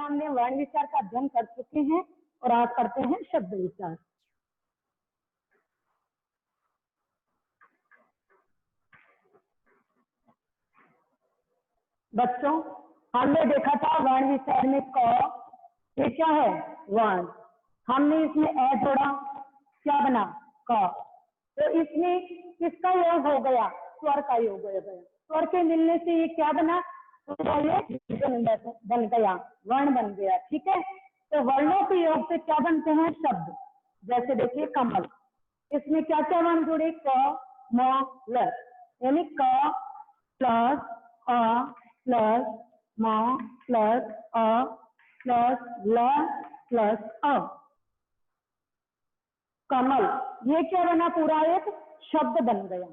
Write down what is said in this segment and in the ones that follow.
हमने वर्ण विचार का अध्ययन कर चुके हैं और आज करते हैं शब्द विचार। बच्चों, हमने देखा था वर्ण विचार में क, ये क्या है? वर्ण। हमने इसमें ए जोड़ा, क्या बना? क। तो इसमें किसका योग हो गया? स्वर का योग हो गया। स्वर के मिलने से ये क्या बना? बन गया, वर्ण बन गया। ठीक है, तो वर्णों के योग से क्या बनते हैं? शब्द। जैसे देखिए कमल, इसमें क्या क्या वर्ण जुड़े? क, म, ल, यानी क प्लस अ प्लस म प्लस अ प्लस ल प्लस अ, कमल। ये क्या बना? पूरा एक शब्द बन गया।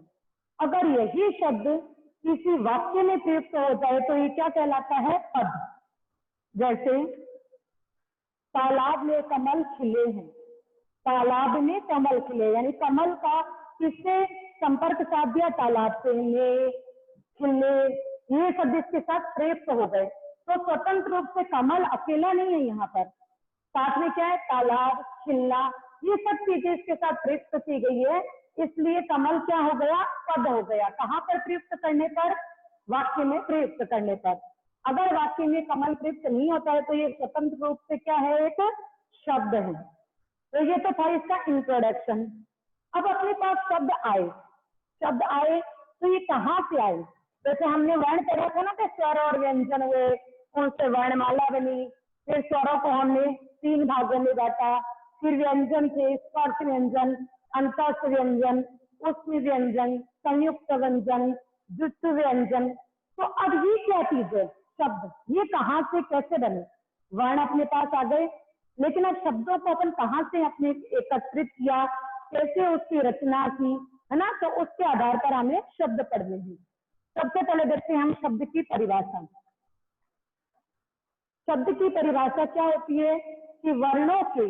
अगर यही शब्द किसी वाक्य में प्रयुक्त हो जाए तो ये क्या कहलाता है? पद। जैसे तालाब में कमल खिले हैं, तालाब में कमल खिले, यानी कमल का किससे संपर्क साध दिया? तालाब से। ले, खिले, ये शब्द इसके साथ प्रयुक्त हो गए। तो स्वतंत्र रूप से कमल अकेला नहीं है, यहाँ पर साथ में क्या है? तालाब, खिलना, ये सब चीजें इसके साथ प्रयुक्त की गई है, इसलिए कमल क्या हो गया? पद हो गया। कहाँ पर प्रयुक्त करने पर? वाक्य में प्रयुक्त करने पर। अगर वाक्य में कमल प्रयुक्त नहीं होता है तो ये स्वतंत्र रूप से क्या है? एक शब्द है। तो ये तो था इसका इंट्रोडक्शन। अब अपने पास शब्द आए, शब्द आए तो ये कहाँ से आए? जैसे हमने वर्ण पढ़ा था ना कि स्वर और व्यंजन हुए, उनसे वर्णमाला बनी, फिर स्वरों को हमने 3 भागों में बांटा, फिर व्यंजन थे स्पर्श व्यंजन, अंतस्थ व्यंजन, उष्म व्यंजन, संयुक्त व्यंजन, जुष्ट व्यंजन। तो अब ये क्या चीज है? शब्द। ये कहाँ से कैसे बने? वर्ण अपने पास आ गए, लेकिन अब शब्दों को अपन कहाँ से अपने एकत्रित किया, कैसे उसकी रचना की, है ना? तो उसके आधार पर हमें शब्द पढ़ने हैं। सबसे पहले देखते हैं हम शब्द की परिभाषा। शब्द की परिभाषा क्या होती है कि वर्णों के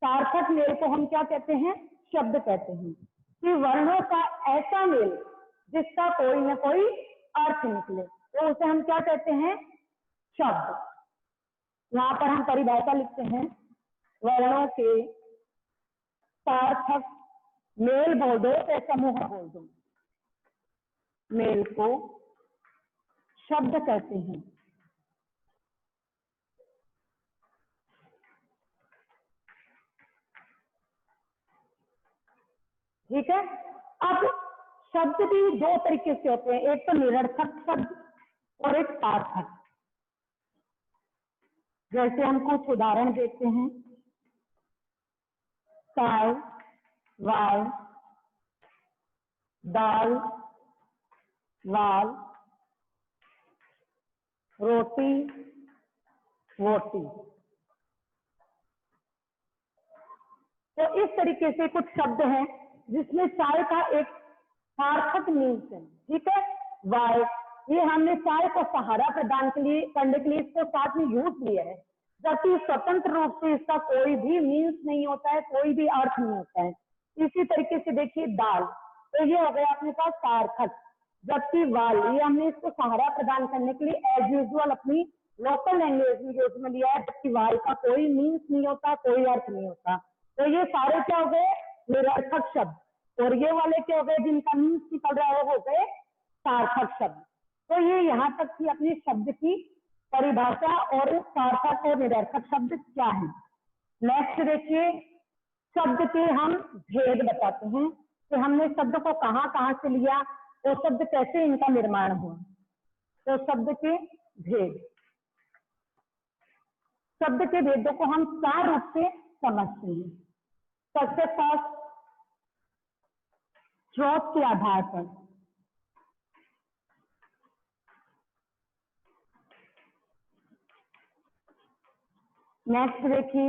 सार्थक मेल को हम क्या कहते हैं? शब्द कहते हैं। कि वर्णों का ऐसा मेल जिसका कोई ना कोई अर्थ निकले, तो उसे हम क्या कहते हैं? शब्द। यहाँ पर हम परिभाषा लिखते हैं, वर्णों के सार्थक मेल बोल दो तो समूह बोल दो, मेल को शब्द कहते हैं। ठीक है, अब शब्द भी 2 तरीके से होते हैं, एक तो निरर्थक शब्द और एक सार्थक। जैसे हम कुछ उदाहरण देखते हैं, चाय, वाय, दाल, वाल, रोटी, वोटी। तो इस तरीके से कुछ शब्द हैं जिसमें चाय का एक सार्थक मीन्स है। ठीक है, वाय, ये हमने चाय को सहारा प्रदान करने के लिए इसको साथ में यूज लिया है, जबकि स्वतंत्र रूप से इसका कोई भी मीन्स नहीं होता है, कोई भी अर्थ नहीं होता है। इसी तरीके से देखिए दाल, तो ये हो गया अपने पास सार्थक, जबकि वाल, ये हमने इसको सहारा प्रदान करने के लिए एज यूजुअल अपनी लोकल लैंग्वेज में यूज में लिया है, जबकि वाल का कोई मीन्स नहीं होता, कोई अर्थ नहीं होता। तो ये सारे क्या हो गए? निरर्थक शब्द। और ये वाले क्या हो गए? जिनका मीन्स निकल रहा है वो हो गए सार्थक शब्द। तो ये यहाँ तक थी अपनी शब्द की परिभाषा और सार्थक और निरर्थक शब्द क्या है। नेक्स्ट देखिए, शब्द के हम भेद बताते हैं कि हमने शब्द को कहाँ कहाँ से लिया और शब्द कैसे इनका निर्माण हुआ। तो शब्द के भेद, शब्द के भेदों को हम 4 रूप से समझते हैं। सबसे फर्स्ट, स्रोत के आधार पर। नेक्स्ट देखिए,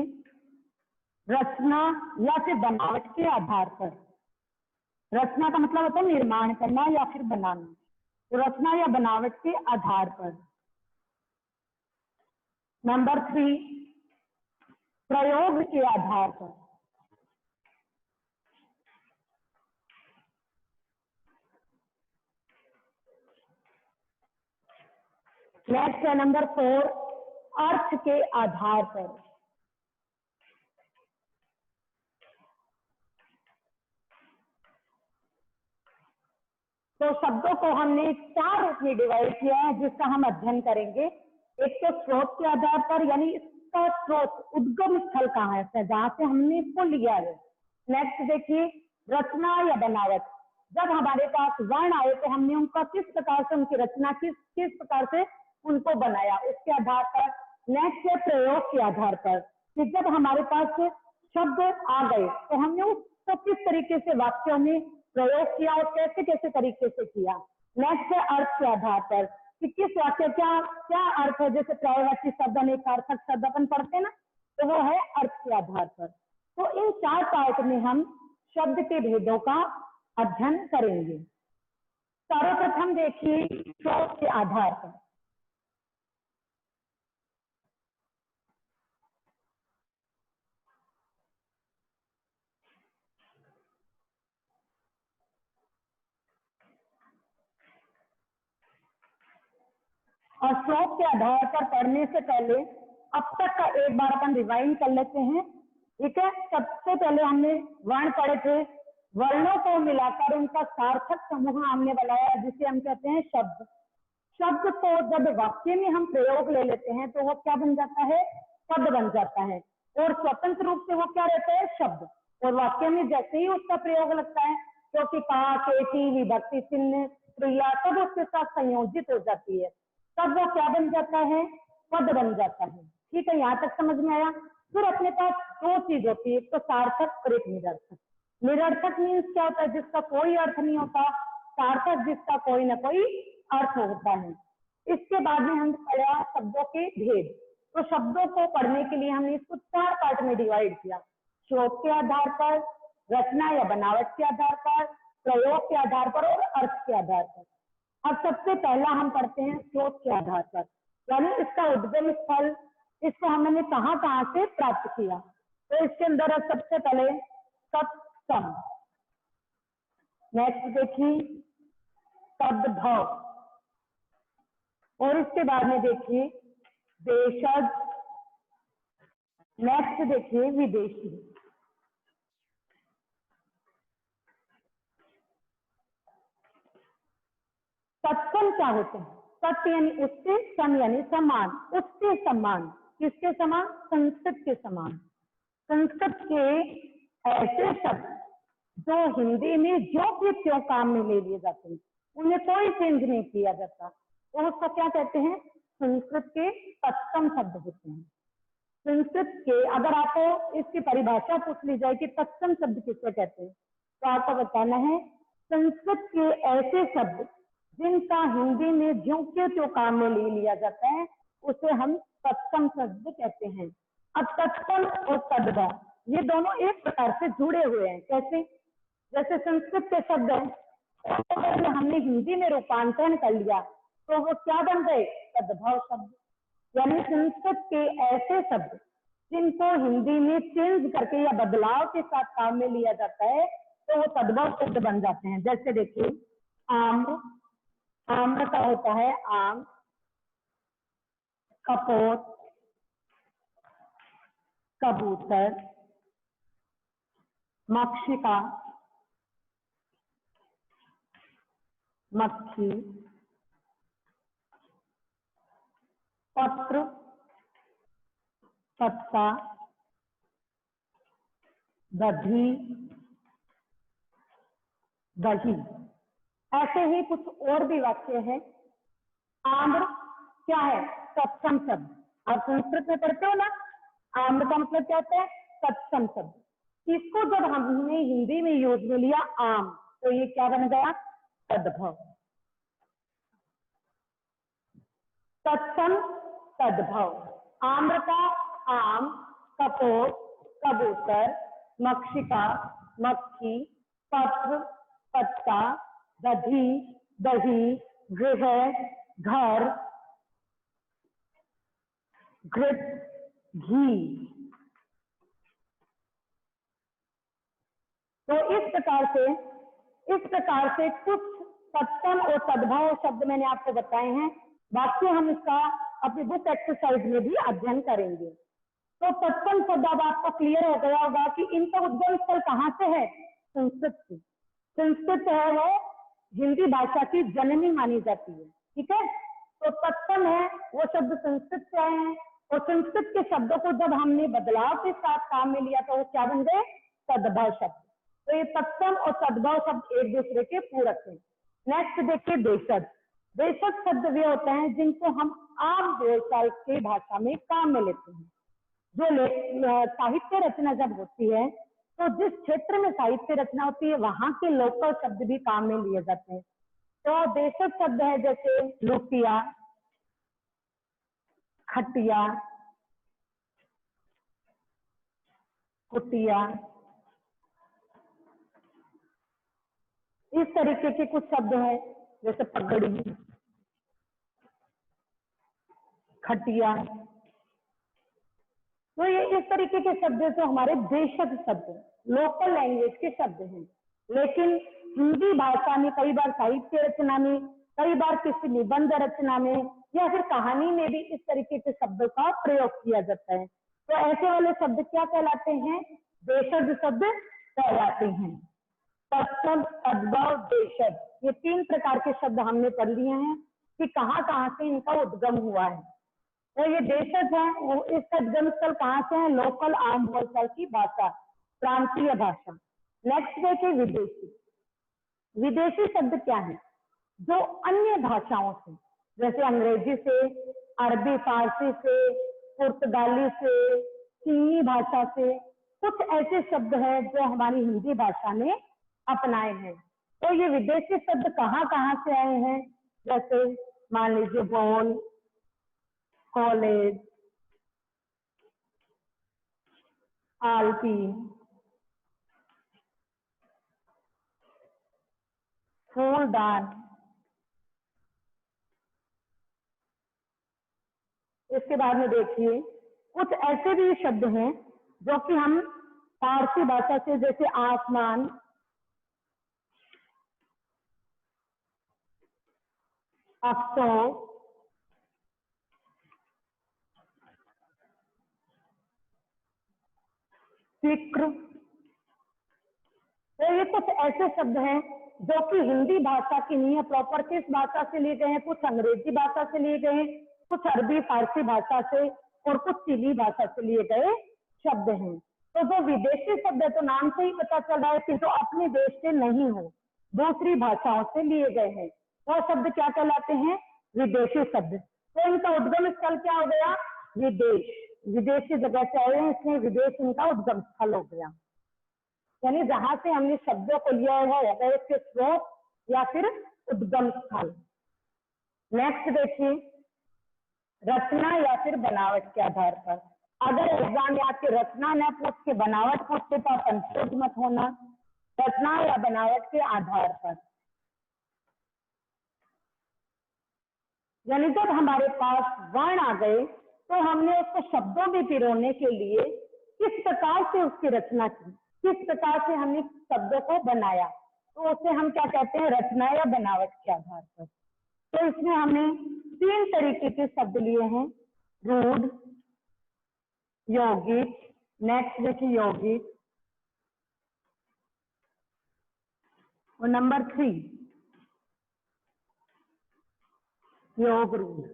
रचना या फिर बनावट के आधार पर। रचना का मतलब होता है निर्माण करना या फिर बनाना, तो रचना या बनावट के आधार पर। नंबर 3, प्रयोग के आधार पर। नेक्स्ट है नंबर 4, अर्थ के आधार पर। तो शब्दों को हमने 4 रूप में डिवाइड किया है जिसका हम अध्ययन करेंगे। एक तो स्रोत के आधार पर, यानी इसका स्रोत उद्गम स्थल कहाँ है, जहां से हमने इसको लिया है। नेक्स्ट देखिए रचना या बनावट, जब हमारे पास वर्ण आए तो हमने उनका किस प्रकार से उनकी रचना किस प्रकार से उनको बनाया, उसके आधार पर। नेक्स्ट है प्रयोग के आधार पर, कि जब हमारे पास शब्द आ गए तो हमने उसको किस तरीके से वाक्यों में प्रयोग किया और कैसे कैसे तरीके से किया। नेक्स्ट है अर्थ के आधार पर, कि किस वाक्य क्या अर्थ है, जैसे पर्यायवाची शब्द अनेक सार्थक शब्द अपन पढ़ते हैं ना, तो वो है अर्थ के आधार पर। तो इन 4 पार्ट में हम शब्द के भेदों का अध्ययन करेंगे। सर्वप्रथम देखिए स्रोत के आधार पर। और स्रोत के आधार पर पढ़ने से पहले अब तक का एक बार अपन रिवाइंड कर लेते हैं, ठीक है। सबसे पहले हमने वर्ण पढ़े थे, वर्णों को मिलाकर उनका सार्थक समूह हमने बनाया जिसे हम कहते हैं शब्द। शब्द को जब वाक्य में हम प्रयोग ले लेते हैं तो वो क्या बन जाता है, शब्द बन जाता है, और स्वतंत्र रूप से वो क्या रहता है, शब्द। और वाक्य में जैसे ही उसका प्रयोग लगता है, क्योंकि का, केटी, विभक्ति चिन्ह, क्रिया सब उसके साथ संयोजित हो जाती है, तब वो क्या बन जाता है, पद बन जाता है। ठीक है, यहाँ तक समझ में आया। फिर अपने पास 2 चीज होती है, एक तो सार्थक और एक निरर्थक। निरर्थक मीन्स क्या होता है, जिसका कोई अर्थ नहीं होता। सार्थक जिसका कोई ना कोई अर्थ होता है। इसके बाद में हम पढ़ा शब्दों के भेद। तो शब्दों को पढ़ने के लिए हमने इसको 4 पार्ट में डिवाइड किया, स्रोत के आधार पर, रचना या बनावट के आधार पर, प्रयोग के आधार पर और अर्थ के आधार पर। अब सबसे पहला हम पढ़ते हैं स्रोत के आधार पर, यानी इसका उद्गम स्थल, इसको हमने कहाँ से प्राप्त किया। तो इसके अंदर सबसे पहले तत्सम, नेक्स्ट देखिए तद्भव, और इसके बाद में देखिए देशज, नेक्स्ट देखिए विदेशी। तत्सम क्या होते हैं, तत् यानी उससे, सम यानी समान, उससे समान, किसके समान, संस्कृत के समान। संस्कृत के ऐसे शब्द जो हिंदी में जो भी क्यों काम में ले लिए जाते हैं, उन्हें कोई चेंज नहीं किया जाता, तो उसको क्या कहते हैं, संस्कृत के तत्सम शब्द होते हैं। संस्कृत के अगर आपको इसकी परिभाषा पूछ ली जाए कि तत्सम शब्द किससे कहते हैं, तो आपको बताना है संस्कृत के ऐसे शब्द जिनका हिंदी में ज्यों के त्यों काम में ले लिया जाता है, उसे हम तत्सम शब्द कहते हैं। अब तत्सम और तद्भव ये दोनों एक प्रकार से जुड़े हुए हैं। कैसे, जैसे संस्कृत के शब्द हैं, हमने हिंदी में रूपांतरण कर लिया तो वो क्या बन गए, तद्भव शब्द। यानी संस्कृत के ऐसे शब्द जिनको हिंदी में चेंज करके या बदलाव के साथ काम में लिया जाता है, तो वो तद्भव शब्द बन जाते हैं। जैसे देखिए आम्र, आम्र का होता है आम, कपोत, कबूतर, मक्षिका, मक्खी, पत्र, पत्ता, दधी, दही। ऐसे ही कुछ और भी वाक्य हैं। आम्र क्या है, तत्सम शब्द। आप संस्कृत में पढ़ते हो ना, आम्र का मतलब क्या होता है, तत्सम शब्द। इसको जब हमने हिंदी में यूज में लिया आम, तो ये क्या बन गया, तद्भव। तत्सम तद्भव, आम्र का आम, कपोत, कबूतर, मक्षिका, मक्खी, पत्र, पत्ता, दधी, दही, गृह, घर, घृत, घी। तो इस प्रकार से कुछ तत्सम और तद्भव शब्द मैंने आपको बताए हैं। बाकी हम इसका अपनी बुक एक्सरसाइज में भी अध्ययन करेंगे। तो तत्सम शब्द अब आपको क्लियर हो गया होगा कि इनका उद्गम स्थल कहाँ से है? संस्कृत से। संस्कृत है वो हिंदी भाषा की जननी मानी जाती है, ठीक है। तो तत्सम है वो शब्द संस्कृत से आए हैं, और संस्कृत के शब्दों को जब हमने बदलाव के साथ काम में लिया तो वो क्या बन गए? सद्भाव शब्द। तो ये तत्सम और सद्भाव शब्द एक दूसरे के पूरक हैं। नेक्स्ट देखिए देशज। देशज शब्द वे होते हैं जिनको हम आम बोलचाल के भाषा में काम में लेते हैं। जो साहित्य रचना जब होती है तो जिस क्षेत्र में साहित्य रचना होती है वहां के लोकल शब्द भी काम में लिए जाते हैं। तो देशज शब्द है जैसे लुटिया, खटिया, कुटिया, इस तरीके के कुछ शब्द हैं जैसे पगड़ी, खटिया। तो ये इस तरीके के शब्द जो हमारे देशज शब्द, लोकल लैंग्वेज के शब्द हैं। लेकिन हिंदी भाषा में कई बार साहित्य रचना में, कई बार किसी निबंध रचना में या फिर कहानी में भी इस तरीके के शब्दों का प्रयोग किया जाता है। तो ऐसे वाले शब्द क्या कहलाते हैं? देशज शब्द कहलाते हैं। तत्सम, सद्भाव, देशज, ये 3 प्रकार के शब्द हमने पढ़ लिए हैं कि कहाँ कहाँ से इनका उद्गम हुआ है। तो ये देशज है वो इसका उद्गम स्थल कहाँ से है? लोकल आम बोलचाल की भाषा, प्रांतीय भाषा। नेक्स्ट देखिए विदेशी। विदेशी शब्द क्या है? जो अन्य भाषाओं से, जैसे अंग्रेजी से, अरबी फारसी से, पुर्तगाली से, चीनी भाषा से, कुछ ऐसे शब्द हैं जो हमारी हिंदी भाषा ने अपनाए हैं। तो ये विदेशी शब्द कहाँ कहाँ से आए हैं? जैसे मान लीजिए बॉल, कॉलेज, आलपी, फूलदान। इसके बाद में देखिए कुछ ऐसे भी शब्द हैं जो कि हम फारसी भाषा से, जैसे आसमान, अफसोस, फिक्र। तो ये कुछ ऐसे शब्द हैं जो कि हिंदी भाषा की नहीं है, प्रॉपर किस भाषा से लिए गए हैं? कुछ अंग्रेजी भाषा से लिए गए, कुछ अरबी फारसी भाषा से, और कुछ चीनी भाषा से लिए गए शब्द हैं। तो जो विदेशी शब्द है तो नाम से ही पता चल रहा है कि जो अपने देश से नहीं हो, दूसरी भाषाओं से लिए गए हैं, वो शब्द क्या कहलाते हैं? विदेशी शब्द। तो इनका उद्गम स्थल क्या हो गया? विदेश। विदेशी जगह से आए हैं, इसलिए विदेश इनका उद्गम स्थल हो गया। यानी जहां से हमने शब्दों को लिया है वो इसके स्रोत या फिर उद्गम स्थल। नेक्स्ट देखिए रचना या फिर बनावट के आधार पर। अगर एग्जाम में आपके रचना न पूछ के बनावट पूछते तो आप कंफ्यूज मत होना। रचना या बनावट के आधार पर, यानी जब हमारे पास वर्ण आ गए तो हमने उसको शब्दों में पिरोने के लिए किस प्रकार से उसकी रचना की, किस प्रकार से हमने शब्दों को बनाया, तो उसे हम क्या कहते हैं? रचना या बनावट के आधार पर। तो इसमें हमने 3 तरीके के शब्द लिए हैं, रूढ़, यौगिक। नेक्स्ट देखिए यौगिक, और नंबर 3 योग रूढ़।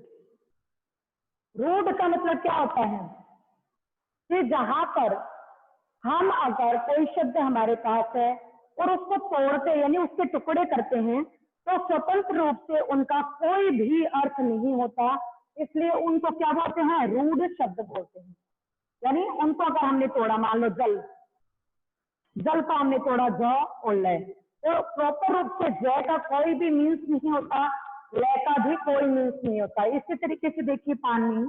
रूढ़ का मतलब क्या होता है कि जहां पर हम अगर कोई शब्द हमारे पास है और उसको तोड़ते यानी उसके टुकड़े करते हैं तो स्वतंत्र रूप से उनका कोई भी अर्थ नहीं होता, इसलिए उनको क्या बोलते हैं? रूढ़ शब्द बोलते हैं। यानी उनको अगर हमने तोड़ा, मान लो जल, जल का हमने तोड़ा ज और लय, तो प्रॉपर रूप से ज का कोई भी मीन्स नहीं होता, लय का भी कोई मीन्स नहीं होता। इसी तरीके से देखिए पानी,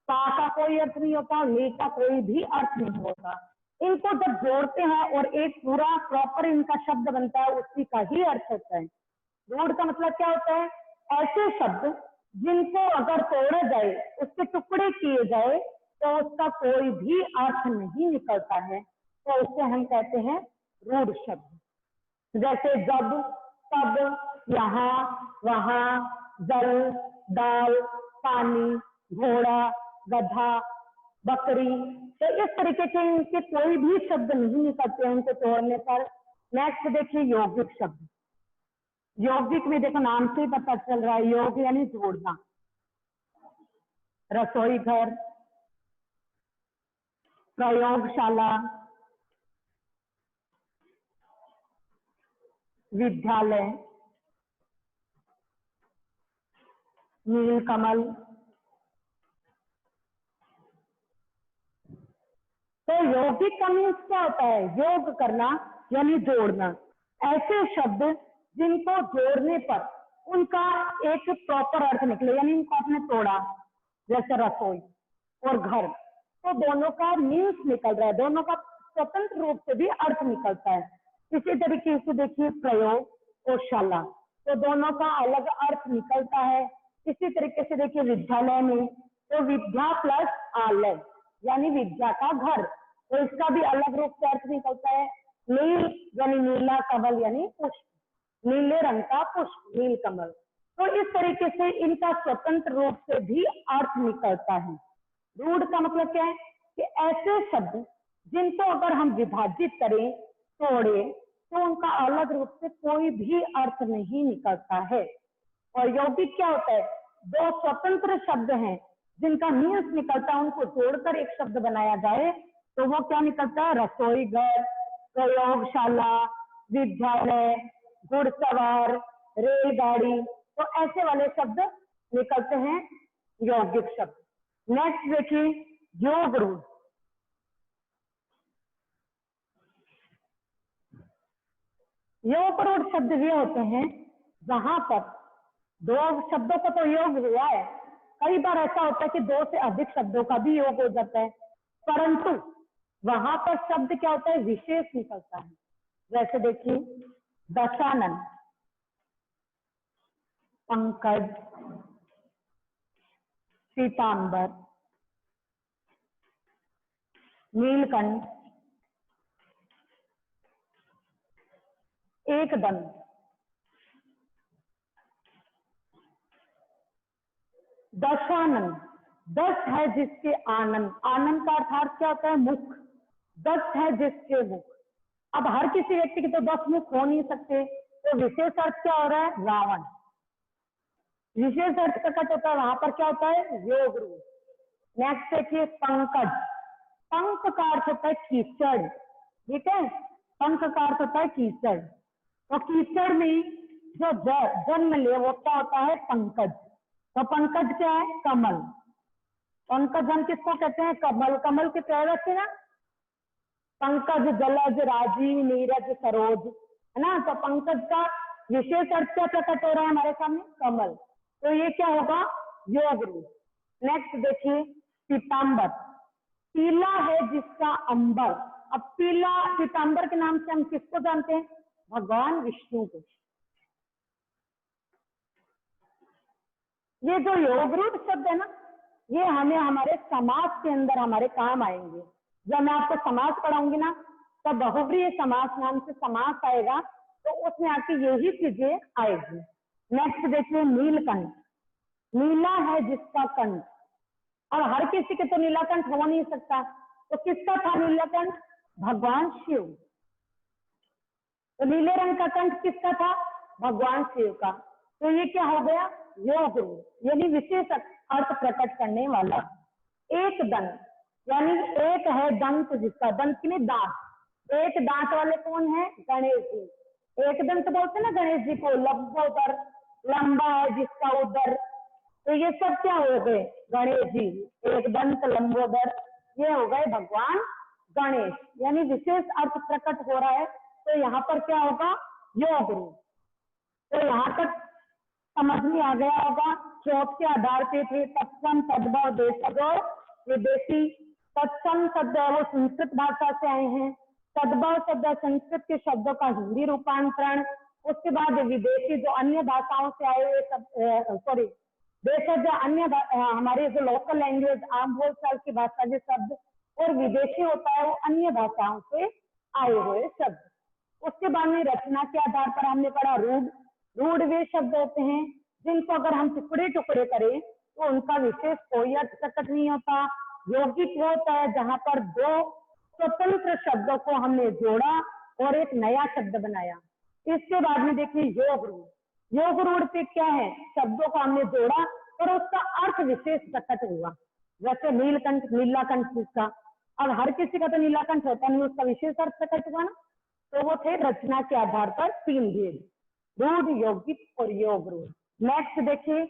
पा का कोई अर्थ नहीं होता, ले का कोई भी अर्थ नहीं होता। इनको जब जोड़ते हैं और एक पूरा प्रॉपर इनका शब्द बनता है, उसी का ही अर्थ होता है। रूढ़ का मतलब क्या होता है? ऐसे शब्द जिनको अगर तोड़ा जाए, उसके टुकड़े किए जाए तो उसका कोई भी अर्थ नहीं निकलता है, तो उसे हम कहते हैं रूढ़ शब्द। जैसे जब, तब, यहाँ, वहां, जल, दाल, पानी, घोड़ा, गधा, बकरी, तो इस तरीके के इनके कोई भी शब्द नहीं निकलते हैं उनको तोड़ने पर। नेक्स्ट देखिए यौगिक शब्द। यौगिक में देखो नाम से ही पता चल रहा है, योग यानी जोड़ना। रसोई घर, प्रयोगशाला, विद्यालय, नीलकमल। तो यौगिक का मीन्स क्या होता है? योग करना यानी जोड़ना। ऐसे शब्द जिनको जोड़ने पर उनका एक प्रॉपर अर्थ निकले, यानी इनको आपने तोड़ा, जैसे रसोई और घर, तो दोनों का मीन्स निकल रहा है, दोनों का स्वतंत्र रूप से भी अर्थ निकलता है। इसी तरीके से देखिए प्रयोग और शाला, तो दोनों का अलग अर्थ निकलता है। इसी तरीके से देखिए विद्यालय में, तो विद्या प्लस आलय यानी विद्या का घर, तो इसका भी अलग रूप से अर्थ निकलता है। नील यानी नीला, कमल यानी पुष्प, नीले रंग का पुष्प नील कमल। तो इस तरीके से इनका स्वतंत्र रूप से भी अर्थ निकलता है। रूढ़ का मतलब क्या है कि ऐसे शब्द जिनको अगर हम विभाजित करें, तोड़े, तो उनका अलग रूप से कोई भी अर्थ नहीं निकलता है। और यौगिक क्या होता है? दो स्वतंत्र शब्द हैं जिनका मीन्स निकलता है, उनको जोड़कर एक शब्द बनाया जाए तो वो क्या निकलता है? रसोई घर, प्रयोगशाला, विद्यालय, घुड़सवार, रेलगाड़ी, तो ऐसे वाले शब्द निकलते हैं यौगिक शब्द। नेक्स्ट देखिए योग रूढ़। योग रूढ़ शब्द ये होते हैं जहां पर दो शब्दों का तो योग हुआ है, कई बार ऐसा होता है कि दो से अधिक शब्दों का भी योग हो जाता है, परंतु वहां पर शब्द क्या होता है? विशेष निकलता है। जैसे देखिए दशानन, पंकज, पीतांबर, नीलकंठ, एकदंत। दशानन, दस है जिसके आनंद, आनंद का अर्थात क्या होता है? मुख, दस है जिसके मुख। अब हर किसी व्यक्ति के तो 10 मुख हो नहीं सकते, तो विशेष अर्थ क्या हो रहा है? रावण। विशेष अर्थ प्रकट होता है, वहां पर क्या होता है? योग रूप। नेक्स्ट देखिए पंकज। पंख का अर्थ होता है कीचड़, ठीक है, पंख का अर्थ होता है कीचड़। तो कीचड़ में जो जन्म ले वो क्या होता है? पंकज। तो पंकज क्या है? कमल। पंकज हम किसको कहते हैं? कमल। कमल के प्रयोग है ना, पंकज, जलज, राजीव, नीरज, सरोज, है ना। तो पंकज का विशेष अर्थ क्या प्रकट हो रहा है हमारे सामने? कमल। तो ये क्या होगा? योग रूप। नेक्स्ट देखिए पीतांबर। पीला है जिसका अंबर। अब पीला, पीतांबर के नाम से हम किसको जानते हैं? भगवान विष्णु को। ये जो योग रूप शब्द है ना, ये हमें हमारे समाज के अंदर हमारे काम आएंगे। जब मैं आपको समास पढ़ाऊंगी ना, तो बहुव्रीहि समास नाम से समास आएगा, तो उसमें आके यही चीजें आएगी। नेक्स्ट देखिए नीलकंठ। नीला है जिसका कंठ। और हर किसी के तो नीलाकंठ हो नहीं सकता, तो किसका था नीलाकंठ? भगवान शिव। तो नीले रंग का कंठ किसका था? भगवान शिव का। तो ये क्या हो गया? योग रूप, यानी विशेष अर्थ प्रकट करने वाला। एक दंत, यानी एक है दंत जिसका, दंत की नहीं दांत, एक दांत वाले कौन है? गणेश जी। एक दंत बोलते ना गणेश जी को, लंबोदर, लंबा है जिसका उदर। तो ये सब क्या हो गए? गणेश जी। एक दंत, लंबोदर, ये हो गए भगवान गणेश, यानी विशेष अर्थ प्रकट हो रहा है। तो यहाँ पर क्या होगा? योग रूप। तो यहाँ तक समझ में आ गया होगा। श्लोक के आधार पे थे तत्सम, तद्भव, देशज और विदेशी। तत्सम शब्द है वो संस्कृत भाषा से आए हैं, तद्भव शब्द संस्कृत के शब्दों का हिंदी रूपांतरण, उसके बाद विदेशी जो अन्य भाषाओं से आए हुए सॉरी देशज अन्य हमारे जो लोकल लैंग्वेज आम बोलचाल की भाषा के शब्द, और विदेशी होता है वो अन्य भाषाओं से आए हुए शब्द। उसके बाद में रचना के आधार पर हमने पढ़ा रूढ़। रूढ़ वे शब्द होते हैं जिनको अगर हम टुकड़े टुकड़े करें तो उनका विशेष कोई अर्थ प्रकट नहीं होता। यौगिक वो होता है जहां पर दो स्वतंत्र शब्दों को हमने जोड़ा और एक नया शब्द बनाया। इसके बाद में देखिए योग रूढ़। योग रूढ़ पे क्या है, शब्दों को हमने जोड़ा और उसका अर्थ विशेष प्रकट हुआ। जैसे नीलकंठ, नीलाकंठ जिसका, अब हर किसी का तो नीलाकंठ होता नहीं, उसका विशेष अर्थ प्रकट हुआ ना। तो वो थे रचना के आधार पर तीन भेद, रूढ़, यौगिक और योग रूढ़। नेक्स्ट देखिए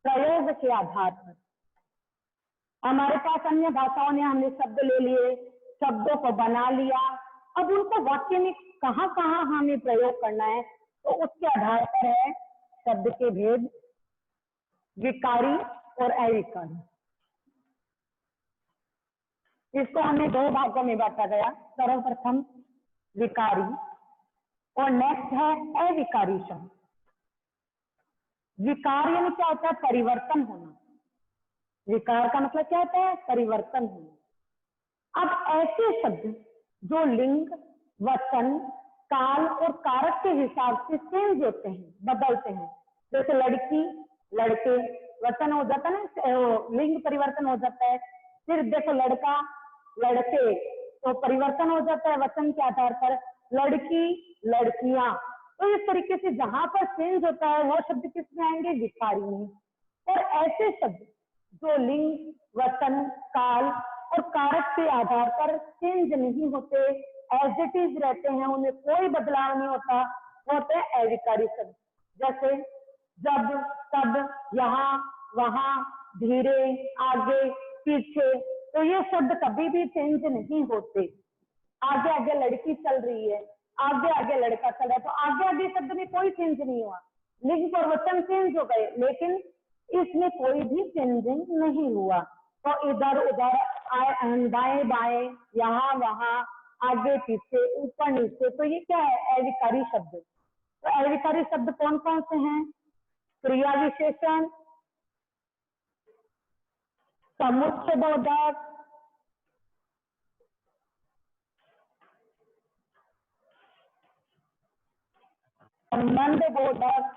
प्रयोग के आधार पर। हमारे पास अन्य भाषाओं ने हमने शब्द ले लिए, शब्दों को बना लिया, अब उनको वाक्य में कहाँ कहाँ हमें प्रयोग करना है, तो उसके आधार पर है शब्द के भेद, विकारी और अविकारी। इसको हमने दो भागों में बांटा गया, सर्वप्रथम विकारी और नेक्स्ट है अविकारी शब्द। विकार यानी क्या होता है, परिवर्तन होना। विकार का मतलब क्या होता है, परिवर्तन होना। अब ऐसे शब्द जो लिंग, वचन, काल और कारक के हिसाब से चेंज होते हैं, बदलते हैं, जैसे लड़की, लड़के, वचन हो जाता है ना, लिंग परिवर्तन हो जाता है। फिर देखो लड़का, लड़के, तो परिवर्तन हो जाता है वचन के आधार पर, लड़की, लड़कियां। तो इस तरीके से जहां पर चेंज होता है वो शब्द किसमें आएंगे, विकारी में। और ऐसे शब्द जो लिंग, वचन, काल और कारक के आधार पर चेंज नहीं होते, एज इट इज रहते हैं, उनमें कोई बदलाव नहीं होता, वो होते हैं अविकारी शब्द। जैसे जब, तब, यहाँ, वहां, धीरे, आगे, पीछे, तो ये शब्द कभी भी चेंज नहीं होते। आगे आगे लड़की चल रही है, आगे आगे लड़का चल रहा है, तो आगे आगे शब्द में कोई चेंज नहीं हुआ, लिंग और वचन चेंज हो गए, लेकिन इसमें कोई भी चेंजिंग नहीं हुआ। तो इधर उधर, दाएं बाएं, यहाँ वहां, आगे पीछे, ऊपर नीचे, तो ये क्या है, अविकारी शब्द। तो अविकारी शब्द कौन कौन से हैं, क्रिया विशेषण, समुच्चय बोधक, संबंध बोधक,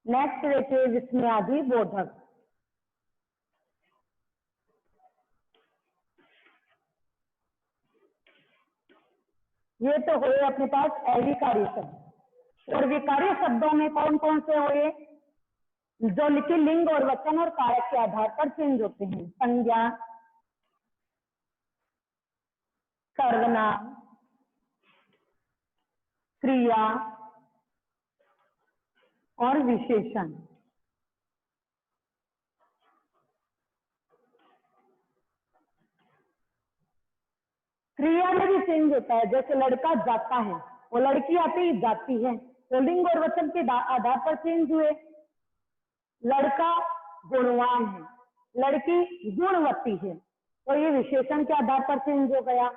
नेक्स्ट देखिए विस्मयादि बोधक। ये तो हुए अपने पास अविकारी शब्द। और विकारी शब्दों में कौन कौन से हुए, जो लिखी लिंग और वचन और कारक के आधार पर चेंज होते हैं, संज्ञा, सर्वनाम, क्रिया और विशेषण। क्रिया में भी चेंज होता है, जैसे लड़का जाता है, वो लड़की आते ही जाती है, तो लिंग और वचन के आधार पर चेंज हुए। लड़का गुणवान है, लड़की गुणवती है, तो ये विशेषण के आधार पर चेंज हो गया।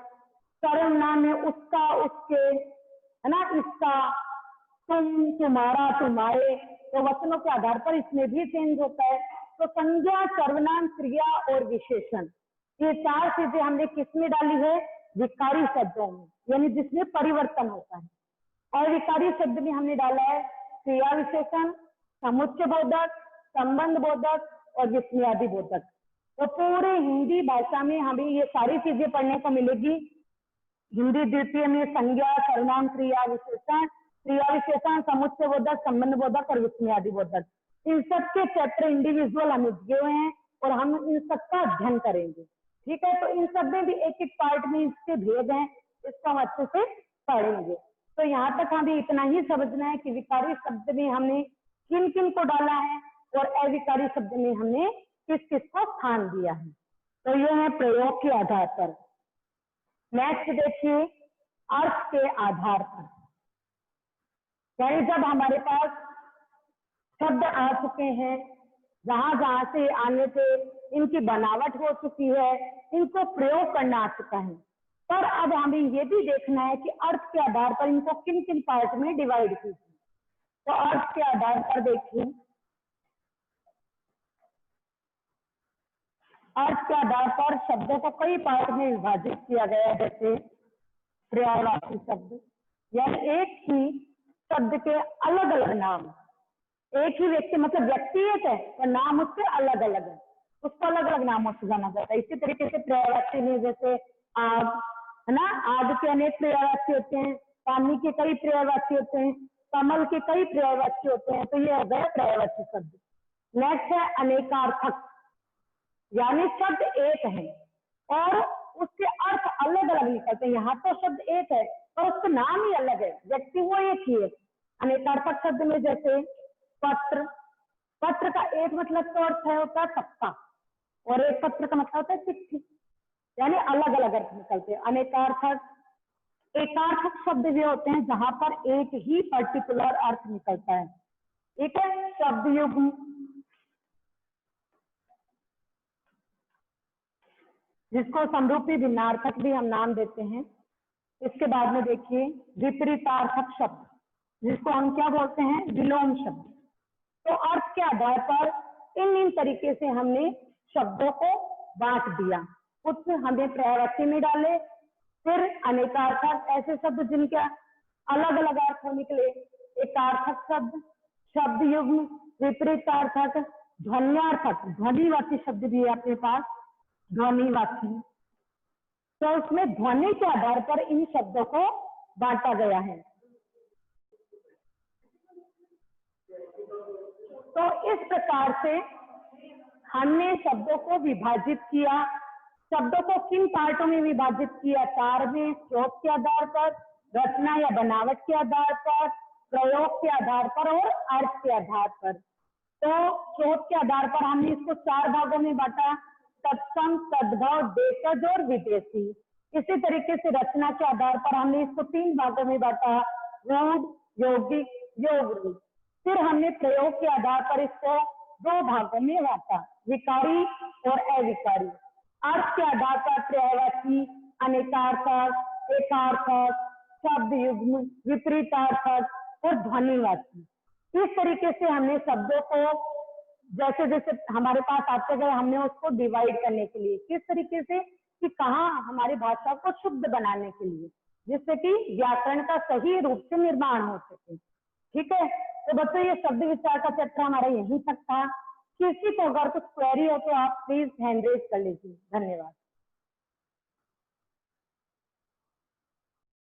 सर्वनाम में उसका, उसके, है ना, इसका, तुम, तुम्हारा, तुम्हारे, तो वचनों के आधार पर इसमें भी चेंज होता है। तो संज्ञा, सर्वनाम, क्रिया और विशेषण, ये चार चीजें हमने किसमें डाली है, विकारी शब्दों में, यानी जिसमें परिवर्तन होता है। और विकारी शब्द में हमने डाला है क्रिया विशेषण, समुच्चय बोधक, संबंध बोधक और विस्मयादि बोधक। तो पूरे हिंदी भाषा में हमें ये सारी चीजें पढ़ने को मिलेगी। हिंदी द्वितीय में संज्ञा, सर्वनाम, क्रिया विशेषण, समुच्चय बोधक, संबंध बोधक और विस्मयादि बोधक, इन सबके चैप्टर इंडिविजुअल हमें दिए हुए हैं और हम इन सबका अध्ययन करेंगे। ठीक है, तो इन सब में भी एक एक पार्ट में इसके भेद हैं, इसको हम अच्छे से पढ़ेंगे। तो यहाँ तक हमें इतना ही समझना है कि विकारी शब्द में हमने किन किन को डाला है और अविकारी शब्द में हमने किस किस को स्थान दिया है। तो ये है प्रयोग के आधार पर। नेक्स्ट देखिए अर्थ के आधार पर, यानी जब हमारे पास शब्द आ चुके हैं, जहां जहां से आने से इनकी बनावट हो चुकी है, इनको प्रयोग करना आ चुका है, पर अब हमें ये भी देखना है कि अर्थ के आधार पर इनको किन किन पार्ट में डिवाइड कीजिए। तो अर्थ के आधार पर देखिए, अर्थ के आधार पर शब्दों को कई पार्ट में विभाजित किया गया है, जैसे पर्यायवाची शब्द, यानी एक ही शब्द के अलग अलग नाम, एक ही व्यक्ति मतलब व्यक्ति एक है पर नाम उसके अलग अलग है, उसको अलग अलग नामों से जाना जाता है। इसी तरीके से पर्यायवाची में जैसे आग है ना, आग के अनेक पर्यायवाची होते हैं, पानी के कई पर्यायवाची होते हैं, कमल के कई पर्यायवाची होते हैं, तो ये हो गया पर्यायवाची शब्द। नेक्स्ट है अनेकार्थक, यानी शब्द एक है और उसके अर्थ अलग अलग निकलते हैं। यहाँ तो शब्द एक है और उसका नाम ही अलग है, व्यक्ति वो एक ही है। अनेकार्थक शब्द में जैसे पत्र, पत्र का एक मतलब तो अर्थ है होता है तख्ता और एक पत्र का मतलब होता है चिट्ठी, यानी अलग अलग अर्थ निकलते हैं। अनेकार्थक, एकार्थक शब्द भी होते हैं जहां पर एक ही पर्टिकुलर अर्थ निकलता है। ठीक है, शब्द युग्म, जिसको समरूपी भिन्नार्थक भी हम नाम देते हैं। इसके बाद में देखिए विपरीतार्थक शब्द, जिसको हम क्या बोलते हैं, विलोम शब्द। तो अर्थ के आधार पर इन तरीके से हमने शब्दों को बांट दिया। कुछ हमने पर्यायवाची में डाले, फिर अनेकार्थक, ऐसे शब्द जिनके अलग अलग अर्थ निकले, एकार्थक शब्द, शब्द युग्म, विपरीतार्थक, ध्वन्यार्थक, ध्वनिवाची शब्द भी है अपने पास, ध्वनिवाची। तो उसमें ध्वनि के आधार पर इन शब्दों को बांटा गया है। तो इस प्रकार से हमने शब्दों को विभाजित किया। शब्दों को किन पार्टों में विभाजित किया, चार में, स्रोत के आधार पर, रचना या बनावट के आधार पर, प्रयोग के आधार पर और अर्थ के आधार पर। तो स्रोत के आधार पर हमने इसको चार भागों में बांटा, तत्सम, तद्भव, देशज और विदेशी। इसी तरीके से रचना के आधार पर हमने इसको तीन भागों में बांटा, रूढ़, यौगिक, योग रूढ़। फिर हमने प्रयोग के आधार पर इसको दो भागों में बांटा, विकारी और अविकारी। अर्थ के आधार पर पर्यायवाची, अनेकार्थक, एकार्थक, शब्द युग्म, विपरीतार्थक और ध्वनिवाची। इस तरीके से हमने शब्दों को जैसे जैसे हमारे पास आते गए हमने उसको डिवाइड करने के लिए, किस तरीके से कि कहाँ हमारी भाषा को शुद्ध बनाने के लिए, जिससे कि व्याकरण का सही रूप से निर्माण हो सके। ठीक है, तो बच्चों ये शब्द विचार का चैप्टर हमारा यहीं तक था। किसी को अगर कुछ क्वेरी हो तो आप प्लीज हैंड रेज कर लीजिए। धन्यवाद।